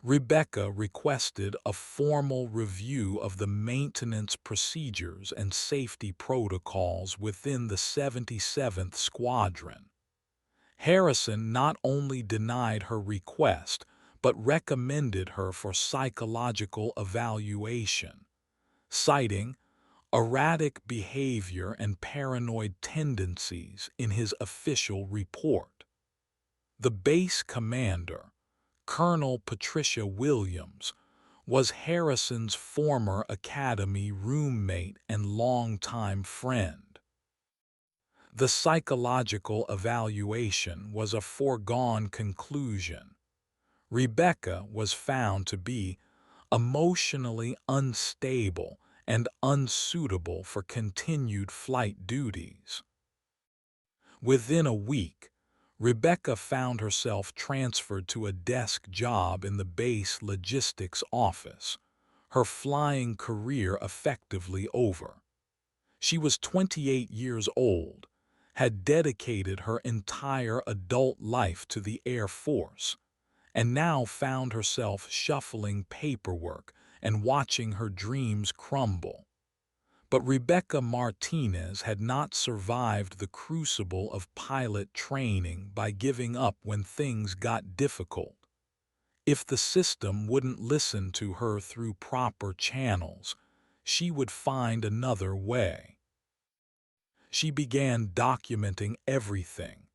Rebecca requested a formal review of the maintenance procedures and safety protocols within the 77th Squadron. Harrison not only denied her request, but recommended her for psychological evaluation, citing erratic behavior and paranoid tendencies in his official report. The base commander, Colonel Patricia Williams, was Harrison's former academy roommate and longtime friend. The psychological evaluation was a foregone conclusion. Rebecca was found to be emotionally unstable and unsuitable for continued flight duties. Within a week, Rebecca found herself transferred to a desk job in the base logistics office, her flying career effectively over. She was 28 years old, had dedicated her entire adult life to the Air Force, and now found herself shuffling paperwork and watching her dreams crumble. But Rebecca Martinez had not survived the crucible of pilot training by giving up when things got difficult. If the system wouldn't listen to her through proper channels, she would find another way. She began documenting everything: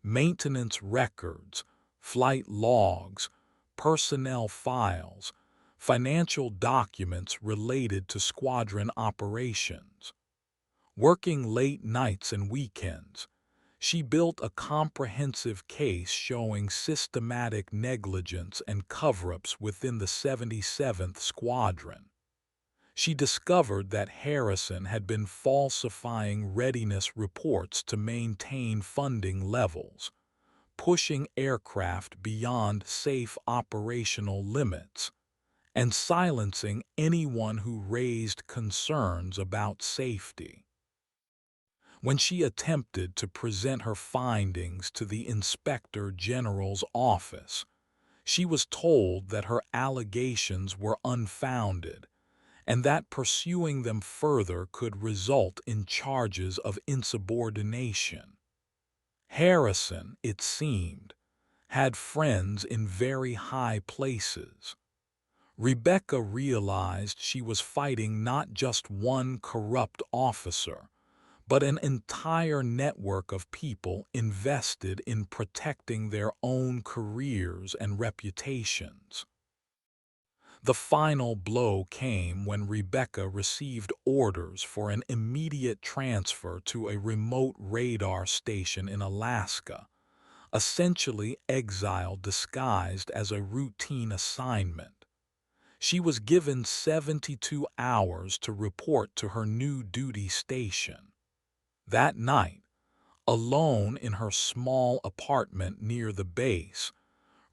maintenance records, flight logs, personnel files, financial documents related to squadron operations. Working late nights and weekends, she built a comprehensive case showing systematic negligence and cover-ups within the 77th Squadron. She discovered that Harrison had been falsifying readiness reports to maintain funding levels, pushing aircraft beyond safe operational limits, and silencing anyone who raised concerns about safety. When she attempted to present her findings to the Inspector General's office, she was told that her allegations were unfounded and that pursuing them further could result in charges of insubordination. Harrison, it seemed, had friends in very high places. Rebecca realized she was fighting not just one corrupt officer, but an entire network of people invested in protecting their own careers and reputations. The final blow came when Rebecca received orders for an immediate transfer to a remote radar station in Alaska, essentially exile disguised as a routine assignment. She was given 72 hours to report to her new duty station. That night, alone in her small apartment near the base,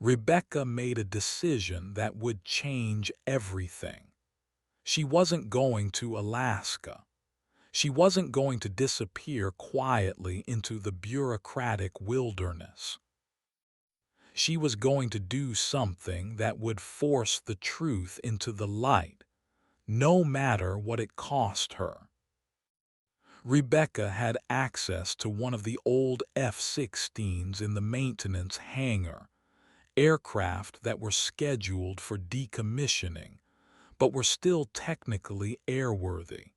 Rebecca made a decision that would change everything. She wasn't going to Alaska. She wasn't going to disappear quietly into the bureaucratic wilderness. She was going to do something that would force the truth into the light, no matter what it cost her. Rebecca had access to one of the old F-16s in the maintenance hangar, aircraft that were scheduled for decommissioning, but were still technically airworthy.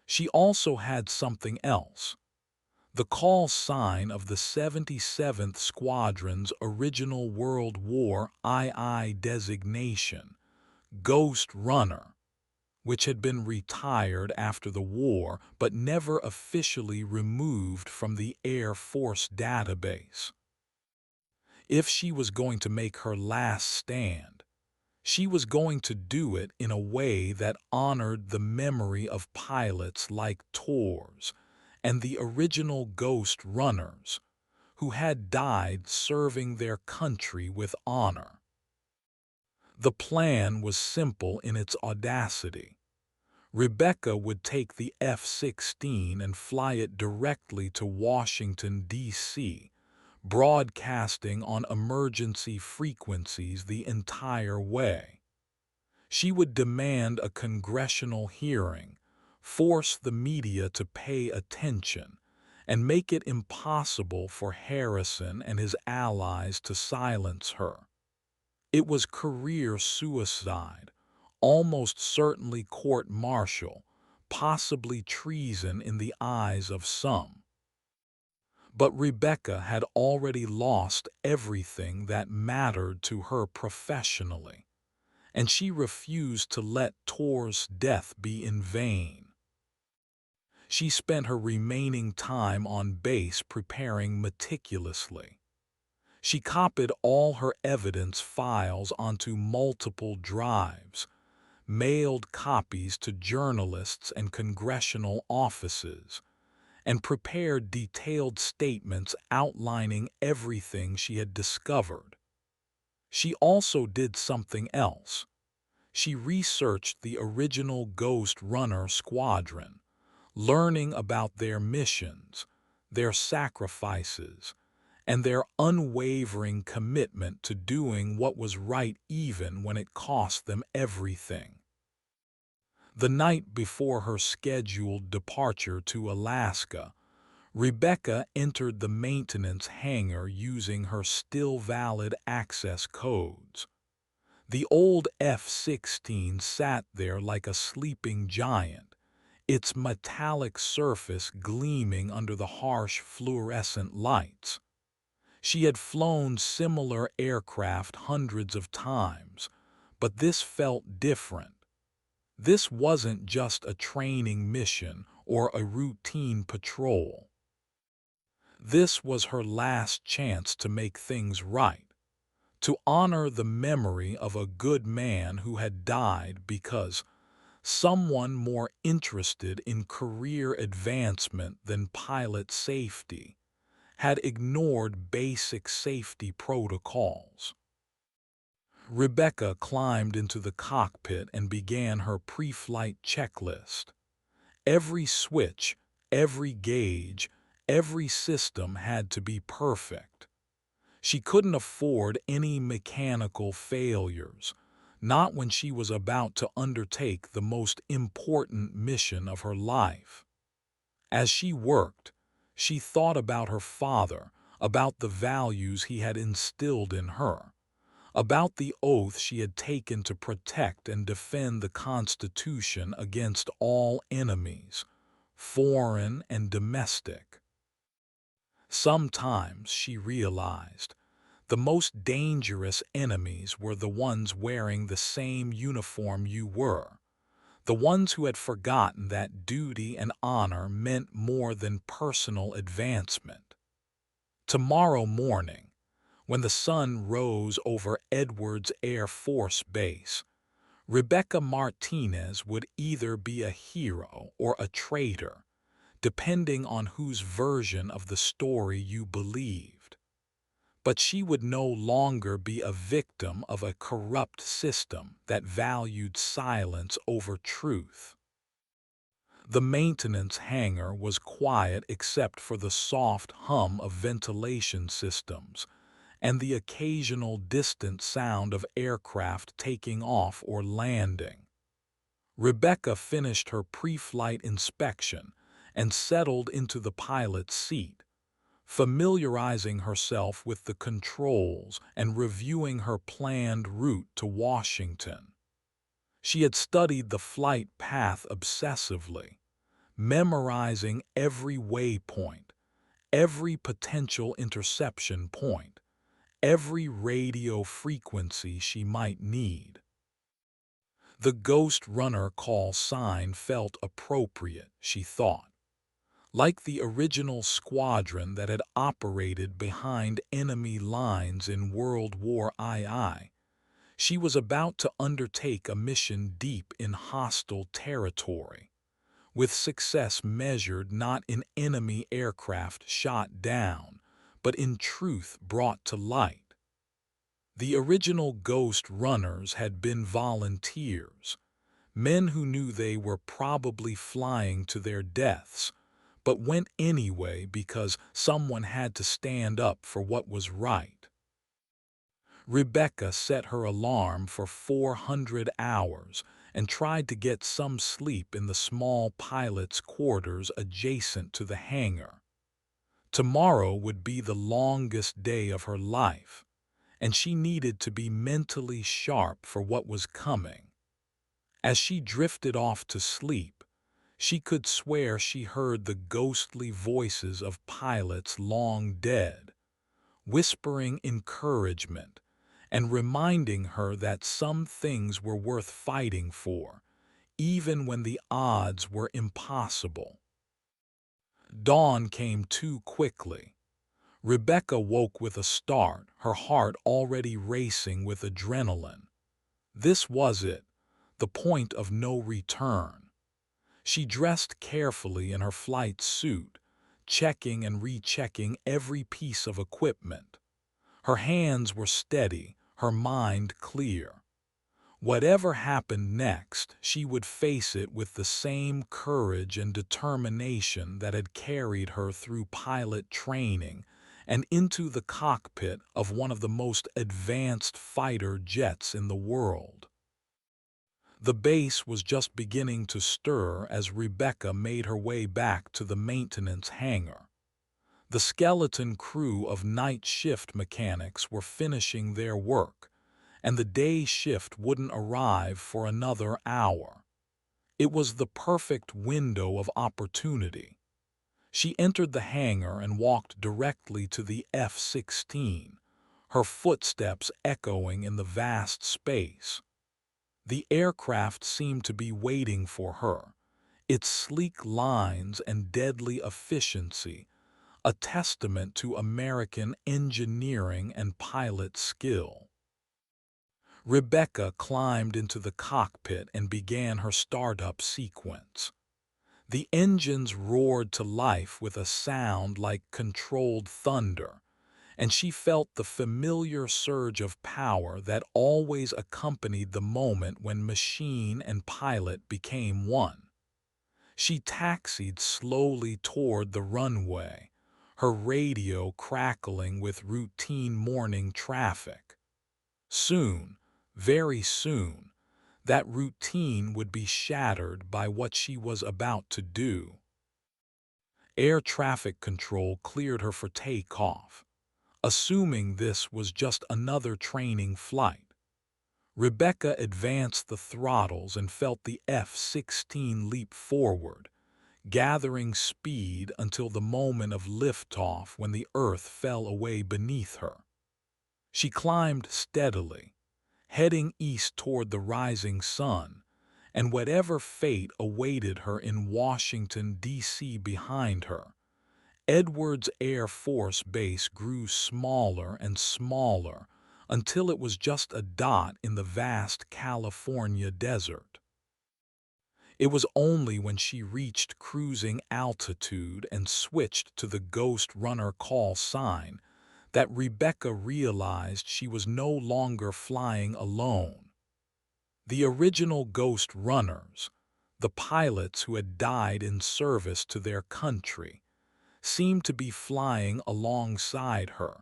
She also had something else: the call sign of the 77th Squadron's original World War II designation, Ghost Runner, which had been retired after the war but never officially removed from the Air Force database. If she was going to make her last stand, she was going to do it in a way that honored the memory of pilots like Torres and the original Ghost Runners, who had died serving their country with honor. The plan was simple in its audacity. Rebecca would take the F-16 and fly it directly to Washington, D.C., broadcasting on emergency frequencies the entire way. She would demand a congressional hearing, force the media to pay attention, and make it impossible for Harrison and his allies to silence her. It was career suicide, almost certainly court-martial, possibly treason in the eyes of some. But Rebecca had already lost everything that mattered to her professionally, and she refused to let Tor's death be in vain. She spent her remaining time on base preparing meticulously. She copied all her evidence files onto multiple drives, mailed copies to journalists and congressional offices, and prepared detailed statements outlining everything she had discovered. She also did something else. She researched the original Ghost Runner Squadron, learning about their missions, their sacrifices, and their unwavering commitment to doing what was right even when it cost them everything. The night before her scheduled departure to Alaska, Rebecca entered the maintenance hangar using her still-valid access codes. The old F-16 sat there like a sleeping giant, its metallic surface gleaming under the harsh fluorescent lights. She had flown similar aircraft hundreds of times, but this felt different. This wasn't just a training mission or a routine patrol. This was her last chance to make things right, to honor the memory of a good man who had died because someone more interested in career advancement than pilot safety had ignored basic safety protocols. Rebecca climbed into the cockpit and began her pre-flight checklist. Every switch, every gauge, every system had to be perfect. She couldn't afford any mechanical failures, not when she was about to undertake the most important mission of her life. As she worked, she thought about her father, about the values he had instilled in her, about the oath she had taken to protect and defend the Constitution against all enemies, foreign and domestic. Sometimes, she realized, the most dangerous enemies were the ones wearing the same uniform you were, the ones who had forgotten that duty and honor meant more than personal advancement. Tomorrow morning, when the sun rose over Edwards Air Force Base, Rebecca Martinez would either be a hero or a traitor, depending on whose version of the story you believed. But she would no longer be a victim of a corrupt system that valued silence over truth. The maintenance hangar was quiet except for the soft hum of ventilation systems and the occasional distant sound of aircraft taking off or landing. Rebecca finished her pre-flight inspection and settled into the pilot's seat, familiarizing herself with the controls and reviewing her planned route to Washington. She had studied the flight path obsessively, memorizing every waypoint, every potential interception point, every radio frequency she might need. The Ghost Runner call sign felt appropriate, she thought. Like the original squadron that had operated behind enemy lines in World War II, she was about to undertake a mission deep in hostile territory, with success measured not in enemy aircraft shot down, but in truth brought to light. The original Ghost Runners had been volunteers, men who knew they were probably flying to their deaths, but went anyway because someone had to stand up for what was right. Rebecca set her alarm for 400 hours and tried to get some sleep in the small pilot's quarters adjacent to the hangar. Tomorrow would be the longest day of her life, and she needed to be mentally sharp for what was coming. As she drifted off to sleep, she could swear she heard the ghostly voices of pilots long dead, whispering encouragement and reminding her that some things were worth fighting for, even when the odds were impossible. Dawn came too quickly. Rebecca woke with a start, her heart already racing with adrenaline. This was it, the point of no return. She dressed carefully in her flight suit, checking and rechecking every piece of equipment. Her hands were steady, her mind clear. Whatever happened next, she would face it with the same courage and determination that had carried her through pilot training and into the cockpit of one of the most advanced fighter jets in the world. The base was just beginning to stir as Rebecca made her way back to the maintenance hangar. The skeleton crew of night shift mechanics were finishing their work, and the day shift wouldn't arrive for another hour. It was the perfect window of opportunity. She entered the hangar and walked directly to the F-16, her footsteps echoing in the vast space. The aircraft seemed to be waiting for her, its sleek lines and deadly efficiency a testament to American engineering and pilot skill. Rebecca climbed into the cockpit and began her startup sequence. The engines roared to life with a sound like controlled thunder, and she felt the familiar surge of power that always accompanied the moment when machine and pilot became one. She taxied slowly toward the runway, her radio crackling with routine morning traffic. Soon, very soon, that routine would be shattered by what she was about to do. Air traffic control cleared her for takeoff, assuming this was just another training flight. Rebecca advanced the throttles and felt the F-16 leap forward, gathering speed until the moment of liftoff when the Earth fell away beneath her. She climbed steadily, heading east toward the rising sun, and whatever fate awaited her in Washington, D.C. behind her, Edwards Air Force Base grew smaller and smaller until it was just a dot in the vast California desert. It was only when she reached cruising altitude and switched to the Ghost Runner call sign that Rebecca realized she was no longer flying alone. The original Ghost Runners, the pilots who had died in service to their country, seemed to be flying alongside her,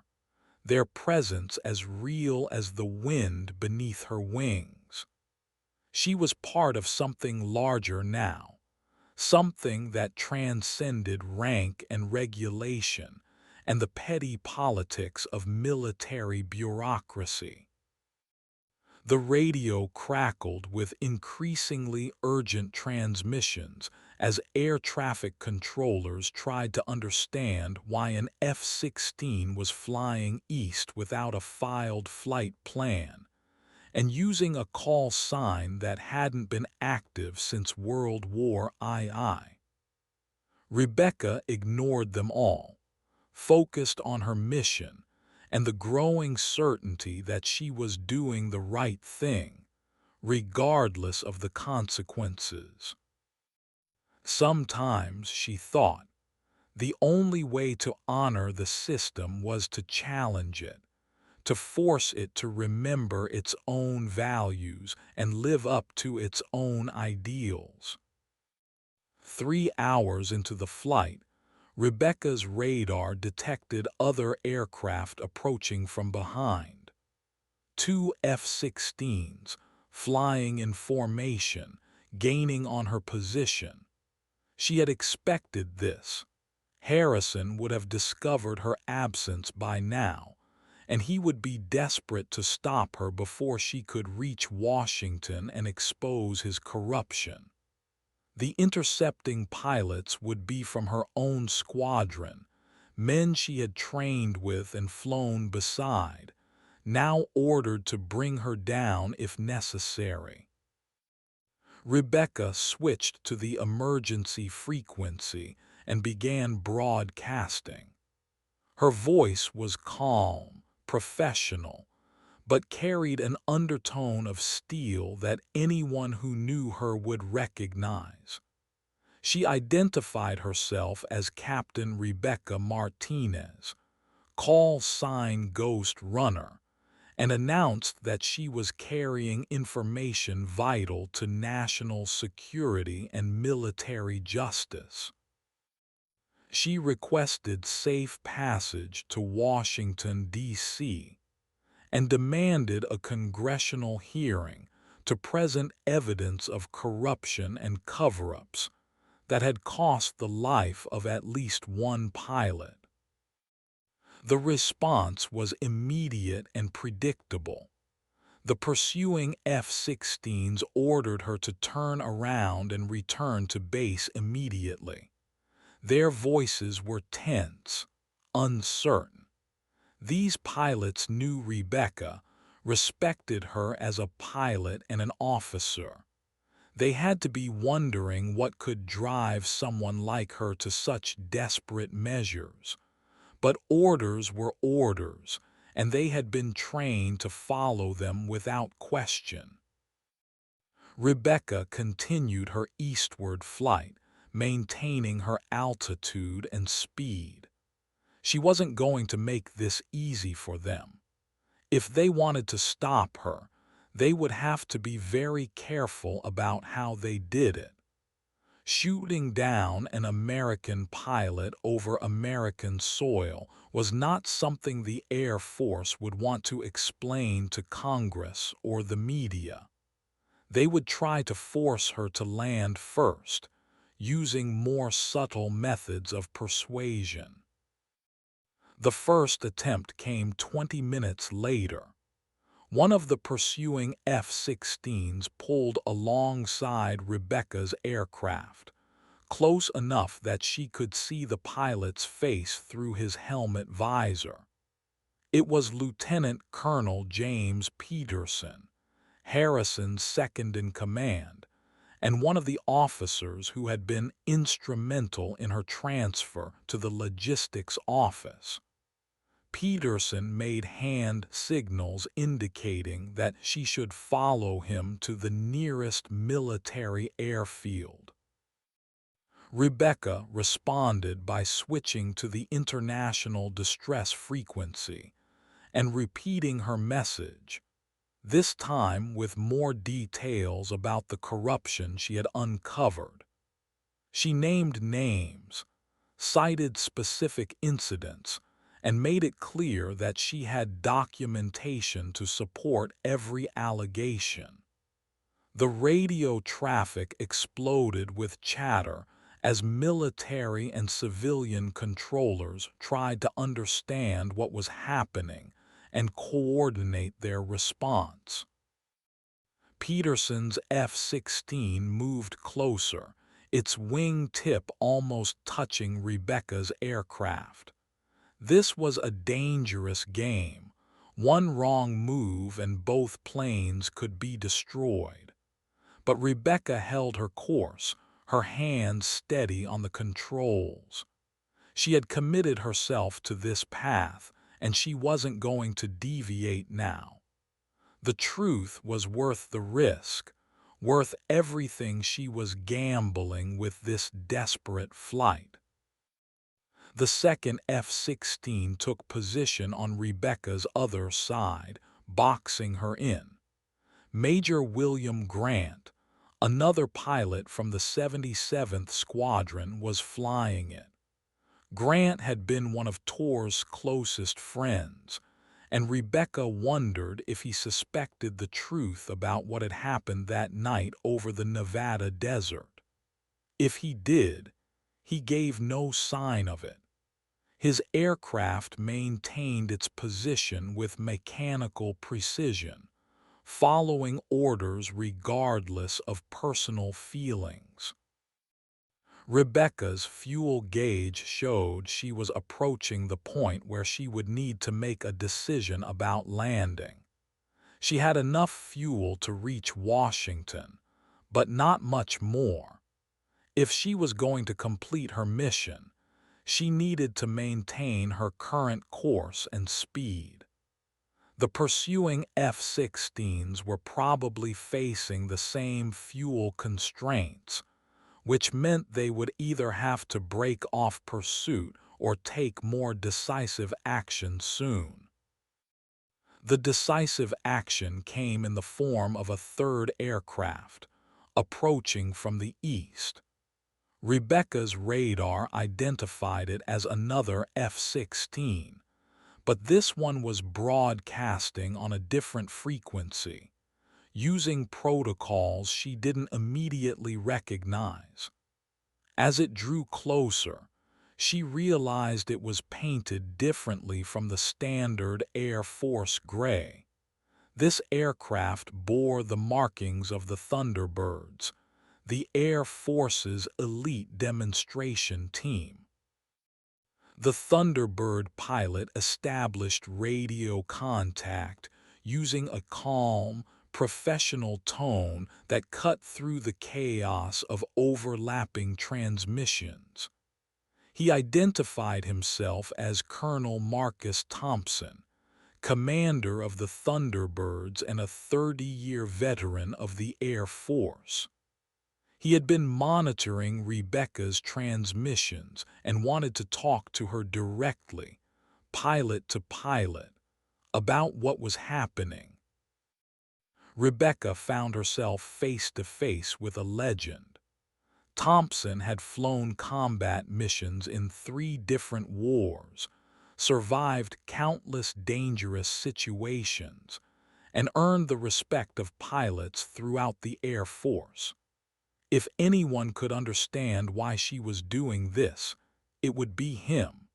their presence as real as the wind beneath her wings. She was part of something larger now, something that transcended rank and regulation and the petty politics of military bureaucracy. The radio crackled with increasingly urgent transmissions as air traffic controllers tried to understand why an F-16 was flying east without a filed flight plan and using a call sign that hadn't been active since World War II. Rebecca ignored them all, focused on her mission and the growing certainty that she was doing the right thing, regardless of the consequences. Sometimes, she thought, the only way to honor the system was to challenge it, to force it to remember its own values and live up to its own ideals. 3 hours into the flight, Rebecca's radar detected other aircraft approaching from behind. Two F-16s, flying in formation, gaining on her position. She had expected this. Harrison would have discovered her absence by now, and he would be desperate to stop her before she could reach Washington and expose his corruption. The intercepting pilots would be from her own squadron, men she had trained with and flown beside, now ordered to bring her down if necessary. Rebecca switched to the emergency frequency and began broadcasting. Her voice was calm, professional, but carried an undertone of steel that anyone who knew her would recognize. She identified herself as Captain Rebecca Martinez, call sign Ghost Runner, and announced that she was carrying information vital to national security and military justice. She requested safe passage to Washington, D.C., and demanded a congressional hearing to present evidence of corruption and cover-ups that had cost the life of at least one pilot. The response was immediate and predictable. The pursuing F-16s ordered her to turn around and return to base immediately. Their voices were tense, uncertain. These pilots knew Rebecca, respected her as a pilot and an officer. They had to be wondering what could drive someone like her to such desperate measures. But orders were orders, and they had been trained to follow them without question. Rebecca continued her eastward flight, maintaining her altitude and speed. She wasn't going to make this easy for them. If they wanted to stop her, they would have to be very careful about how they did it. Shooting down an American pilot over American soil was not something the Air Force would want to explain to Congress or the media. They would try to force her to land first, using more subtle methods of persuasion. The first attempt came 20 minutes later. One of the pursuing F-16s pulled alongside Rebecca's aircraft, close enough that she could see the pilot's face through his helmet visor. It was Lieutenant Colonel James Peterson, Harrison's second-in-command, and one of the officers who had been instrumental in her transfer to the logistics office. Peterson made hand signals indicating that she should follow him to the nearest military airfield. Rebecca responded by switching to the international distress frequency and repeating her message, this time with more details about the corruption she had uncovered. She named names, cited specific incidents, and made it clear that she had documentation to support every allegation. The radio traffic exploded with chatter as military and civilian controllers tried to understand what was happening and coordinate their response. Peterson's F-16 moved closer, its wing tip almost touching Rebecca's aircraft. This was a dangerous game. One wrong move and both planes could be destroyed. But Rebecca held her course, her hands steady on the controls. She had committed herself to this path, and she wasn't going to deviate now. The truth was worth the risk, worth everything she was gambling with this desperate flight. The second F-16 took position on Rebecca's other side, boxing her in. Major William Grant, another pilot from the 77th Squadron, was flying it. Grant had been one of Tor's closest friends, and Rebecca wondered if he suspected the truth about what had happened that night over the Nevada desert. If he did, he gave no sign of it. His aircraft maintained its position with mechanical precision, following orders regardless of personal feelings. Rebecca's fuel gauge showed she was approaching the point where she would need to make a decision about landing. She had enough fuel to reach Washington, but not much more. If she was going to complete her mission, she needed to maintain her current course and speed. The pursuing F-16s were probably facing the same fuel constraints, which meant they would either have to break off pursuit or take more decisive action soon. The decisive action came in the form of a third aircraft, approaching from the east. Rebecca's radar identified it as another F-16, but this one was broadcasting on a different frequency, using protocols she didn't immediately recognize. As it drew closer, she realized it was painted differently from the standard Air Force gray. This aircraft bore the markings of the Thunderbirds, the Air Force's elite demonstration team. The Thunderbird pilot established radio contact using a calm, professional tone that cut through the chaos of overlapping transmissions. He identified himself as Colonel Marcus Thompson, commander of the Thunderbirds and a 30-year veteran of the Air Force. He had been monitoring Rebecca's transmissions and wanted to talk to her directly, pilot to pilot, about what was happening. Rebecca found herself face to face with a legend. Thompson had flown combat missions in 3 different wars, survived countless dangerous situations, and earned the respect of pilots throughout the Air Force. If anyone could understand why she was doing this, it would be him.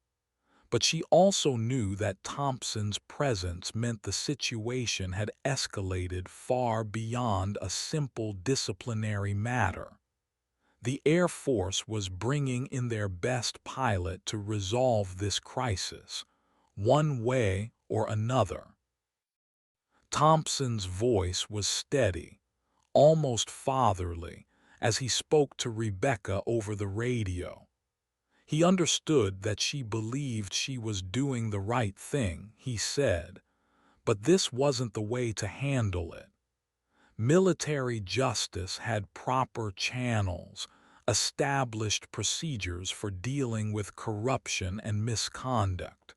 But she also knew that Thompson's presence meant the situation had escalated far beyond a simple disciplinary matter. The Air Force was bringing in their best pilot to resolve this crisis, one way or another. Thompson's voice was steady, almost fatherly, as he spoke to Rebecca over the radio. He understood that she believed she was doing the right thing, he said, but this wasn't the way to handle it. Military justice had proper channels, established procedures for dealing with corruption and misconduct.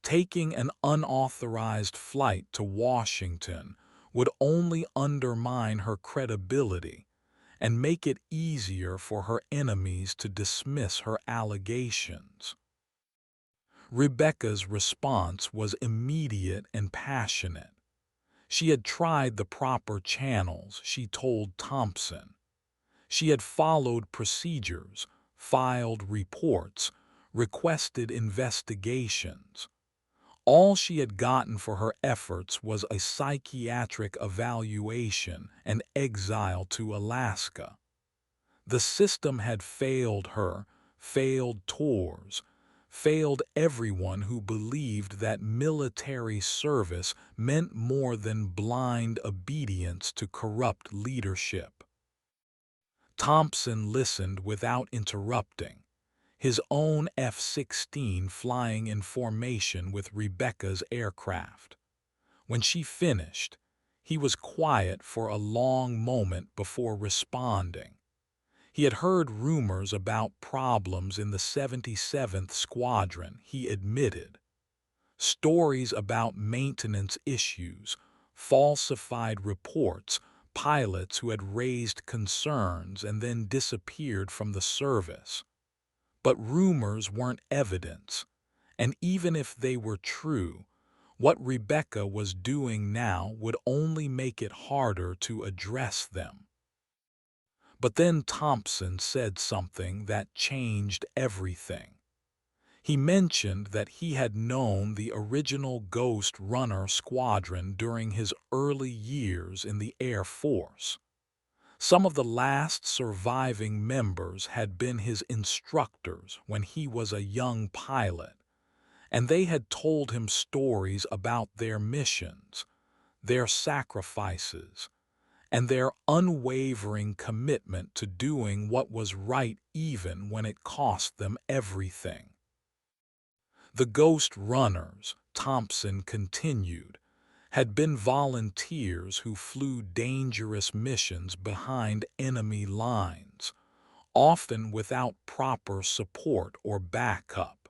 Taking an unauthorized flight to Washington would only undermine her credibility and make it easier for her enemies to dismiss her allegations. Rebecca's response was immediate and passionate. She had tried the proper channels, she told Thompson. She had followed procedures, filed reports, requested investigations. All she had gotten for her efforts was a psychiatric evaluation and exile to Alaska. The system had failed her, failed Tours, failed everyone who believed that military service meant more than blind obedience to corrupt leadership. Thompson listened without interrupting, his own F-16 flying in formation with Rebecca's aircraft. When she finished, he was quiet for a long moment before responding. He had heard rumors about problems in the 77th Squadron, he admitted. Stories about maintenance issues, falsified reports, pilots who had raised concerns and then disappeared from the service. But rumors weren't evidence, and even if they were true, what Rebecca was doing now would only make it harder to address them. But then Thompson said something that changed everything. He mentioned that he had known the original Ghost Runner squadron during his early years in the Air Force. Some of the last surviving members had been his instructors when he was a young pilot, and they had told him stories about their missions, their sacrifices, and their unwavering commitment to doing what was right even when it cost them everything. The Ghost Runners, Thompson continued, had been volunteers who flew dangerous missions behind enemy lines, often without proper support or backup.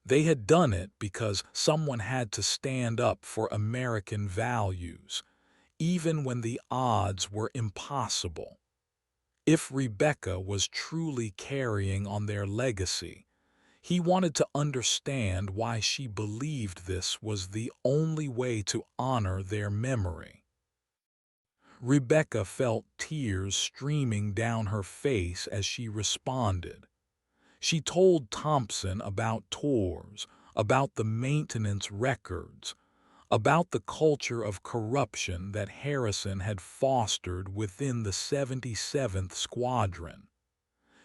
They had done it because someone had to stand up for American values, even when the odds were impossible. If Rebecca was truly carrying on their legacy, he wanted to understand why she believed this was the only way to honor their memory. Rebecca felt tears streaming down her face as she responded. She told Thompson about tours, about the maintenance records, about the culture of corruption that Harrison had fostered within the 77th Squadron.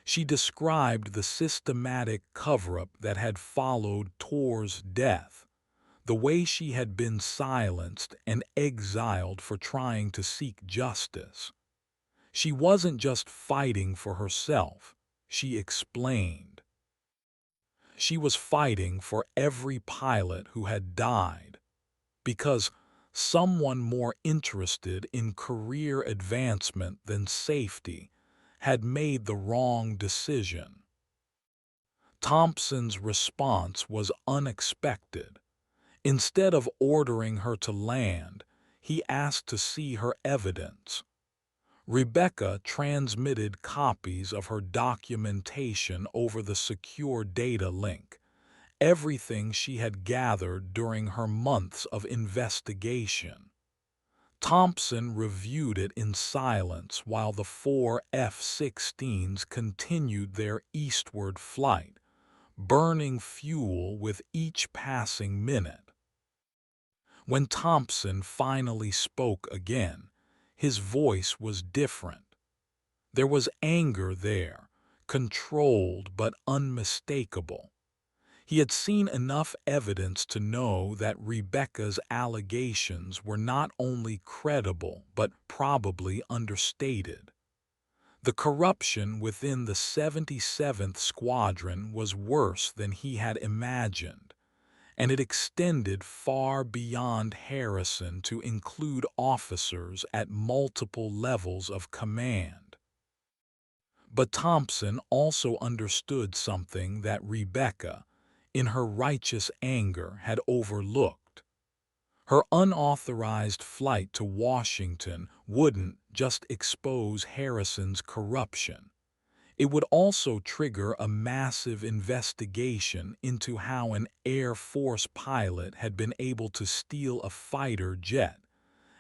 She described the systematic cover-up that had followed Tor's death, the way she had been silenced and exiled for trying to seek justice. She wasn't just fighting for herself, she explained. She was fighting for every pilot who had died, because someone more interested in career advancement than safety had made the wrong decision. Thompson's response was unexpected. Instead of ordering her to land, he asked to see her evidence. Rebecca transmitted copies of her documentation over the secure data link, everything she had gathered during her months of investigation. Thompson reviewed it in silence while the 4 F-16s continued their eastward flight, burning fuel with each passing minute. When Thompson finally spoke again, his voice was different. There was anger there, controlled but unmistakable. He had seen enough evidence to know that Rebecca's allegations were not only credible but probably understated. The corruption within the 77th Squadron was worse than he had imagined, and it extended far beyond Harrison to include officers at multiple levels of command. But Thompson also understood something that Rebecca, in her righteous anger, had overlooked. Her unauthorized flight to Washington wouldn't just expose Harrison's corruption. It would also trigger a massive investigation into how an Air Force pilot had been able to steal a fighter jet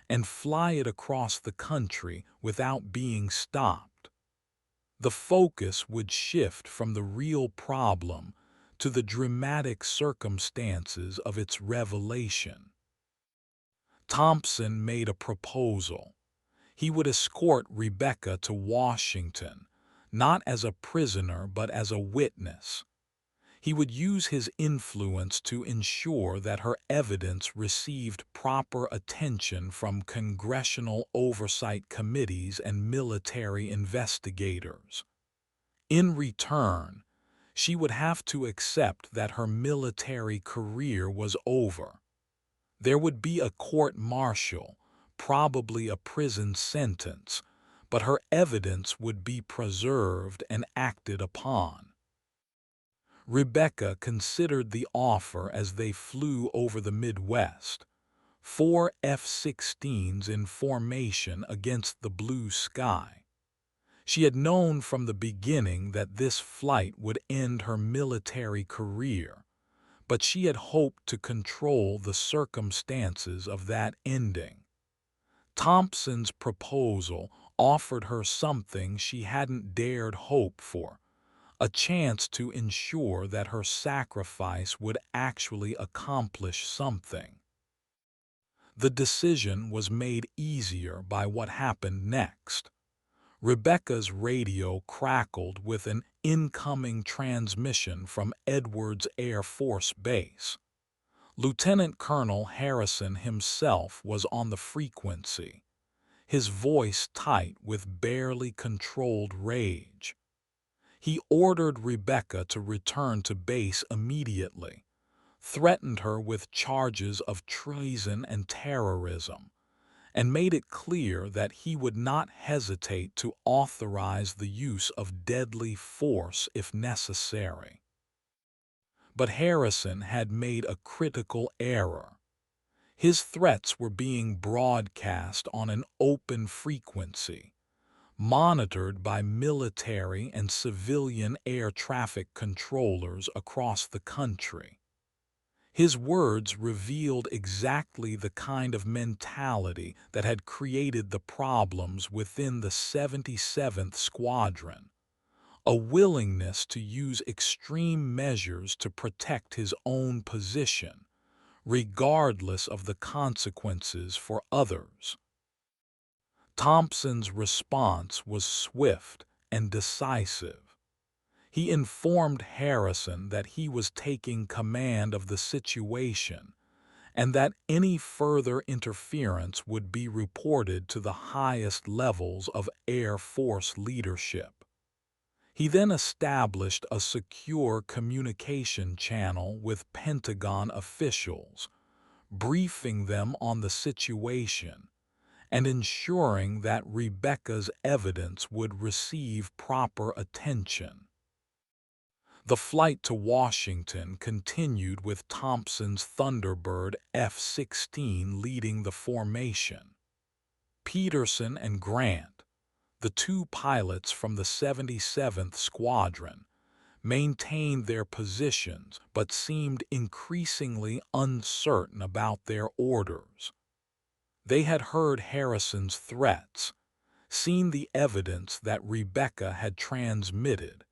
and fly it across the country without being stopped. The focus would shift from the real problem to the dramatic circumstances of its revelation. Thompson made a proposal. He would escort Rebecca to Washington, not as a prisoner but as a witness. He would use his influence to ensure that her evidence received proper attention from congressional oversight committees and military investigators. In return, she would have to accept that her military career was over. There would be a court-martial, probably a prison sentence, but her evidence would be preserved and acted upon. Rebecca considered the offer as they flew over the Midwest, 4 F-16s in formation against the blue sky. She had known from the beginning that this flight would end her military career, but she had hoped to control the circumstances of that ending. Thompson's proposal offered her something she hadn't dared hope for, a chance to ensure that her sacrifice would actually accomplish something. The decision was made easier by what happened next. Rebecca's radio crackled with an incoming transmission from Edwards Air Force Base. Lieutenant Colonel Harrison himself was on the frequency, his voice tight with barely controlled rage. He ordered Rebecca to return to base immediately, threatened her with charges of treason and terrorism, and made it clear that he would not hesitate to authorize the use of deadly force if necessary. But Harrison had made a critical error. His threats were being broadcast on an open frequency, monitored by military and civilian air traffic controllers across the country. His words revealed exactly the kind of mentality that had created the problems within the 77th Squadron, a willingness to use extreme measures to protect his own position, regardless of the consequences for others. Thompson's response was swift and decisive. He informed Harrison that he was taking command of the situation and that any further interference would be reported to the highest levels of Air Force leadership. He then established a secure communication channel with Pentagon officials, briefing them on the situation and ensuring that Rebecca's evidence would receive proper attention. The flight to Washington continued with Thompson's Thunderbird F-16 leading the formation. Peterson and Grant, the two pilots from the 77th Squadron, maintained their positions but seemed increasingly uncertain about their orders. They had heard Harrison's threats, seen the evidence that Rebecca had transmitted,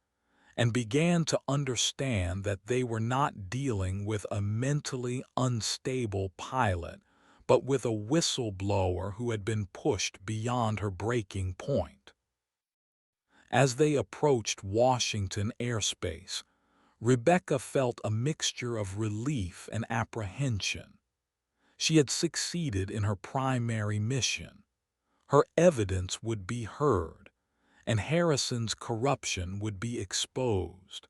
and began to understand that they were not dealing with a mentally unstable pilot, but with a whistleblower who had been pushed beyond her breaking point. As they approached Washington airspace, Rebecca felt a mixture of relief and apprehension. She had succeeded in her primary mission. Her evidence would be heard, and Harrison's corruption would be exposed.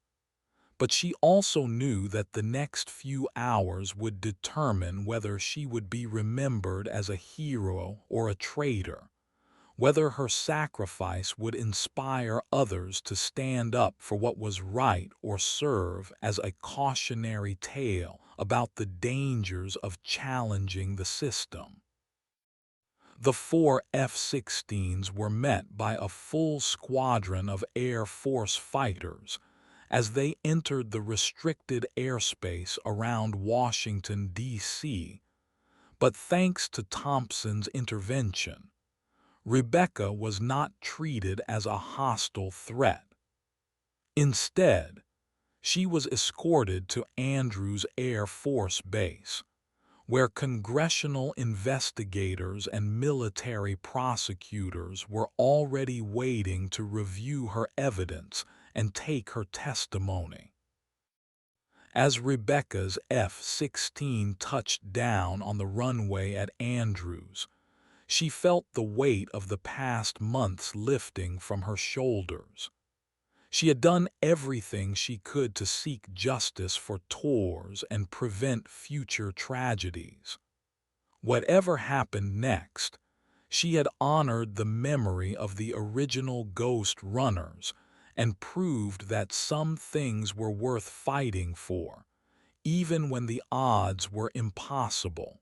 But she also knew that the next few hours would determine whether she would be remembered as a hero or a traitor, whether her sacrifice would inspire others to stand up for what was right or serve as a cautionary tale about the dangers of challenging the system. The four F-16s were met by a full squadron of Air Force fighters as they entered the restricted airspace around Washington, D.C., but thanks to Thompson's intervention, Rebecca was not treated as a hostile threat. Instead, she was escorted to Andrews Air Force Base, where congressional investigators and military prosecutors were already waiting to review her evidence and take her testimony. As Rebecca's F-16 touched down on the runway at Andrews, she felt the weight of the past months lifting from her shoulders. She had done everything she could to seek justice for Tours and prevent future tragedies. Whatever happened next, she had honored the memory of the original Ghost runners and proved that some things were worth fighting for, even when the odds were impossible.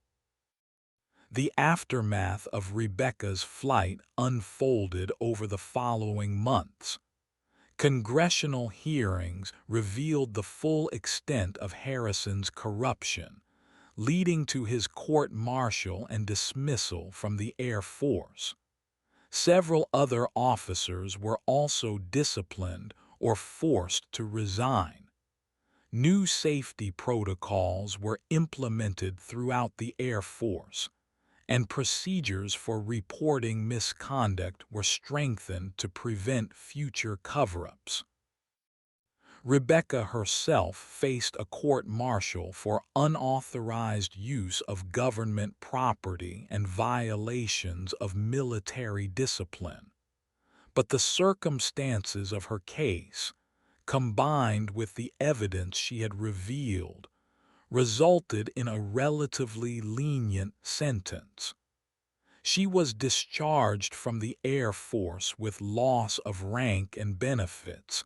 The aftermath of Rebecca's flight unfolded over the following months. Congressional hearings revealed the full extent of Harrison's corruption, leading to his court-martial and dismissal from the Air Force. Several other officers were also disciplined or forced to resign. New safety protocols were implemented throughout the Air Force, and procedures for reporting misconduct were strengthened to prevent future cover-ups. Rebecca herself faced a court-martial for unauthorized use of government property and violations of military discipline. But the circumstances of her case, combined with the evidence she had revealed, resulted in a relatively lenient sentence. She was discharged from the Air Force with loss of rank and benefits,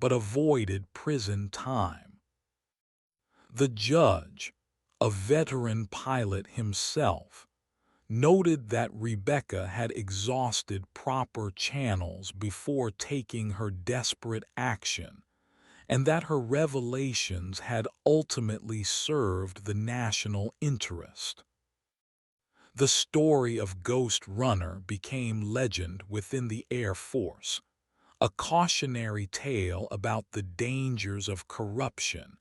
but avoided prison time. The judge, a veteran pilot himself, noted that Rebecca had exhausted proper channels before taking her desperate action, and that her revelations had ultimately served the national interest. The story of Ghost Runner became legend within the Air Force, a cautionary tale about the dangers of corruption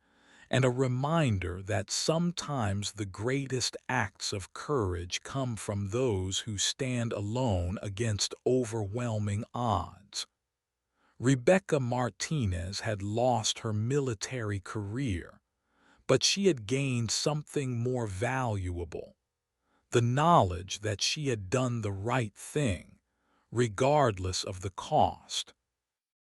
and a reminder that sometimes the greatest acts of courage come from those who stand alone against overwhelming odds. Rebecca Martinez had lost her military career, but she had gained something more valuable: the knowledge that she had done the right thing, regardless of the cost.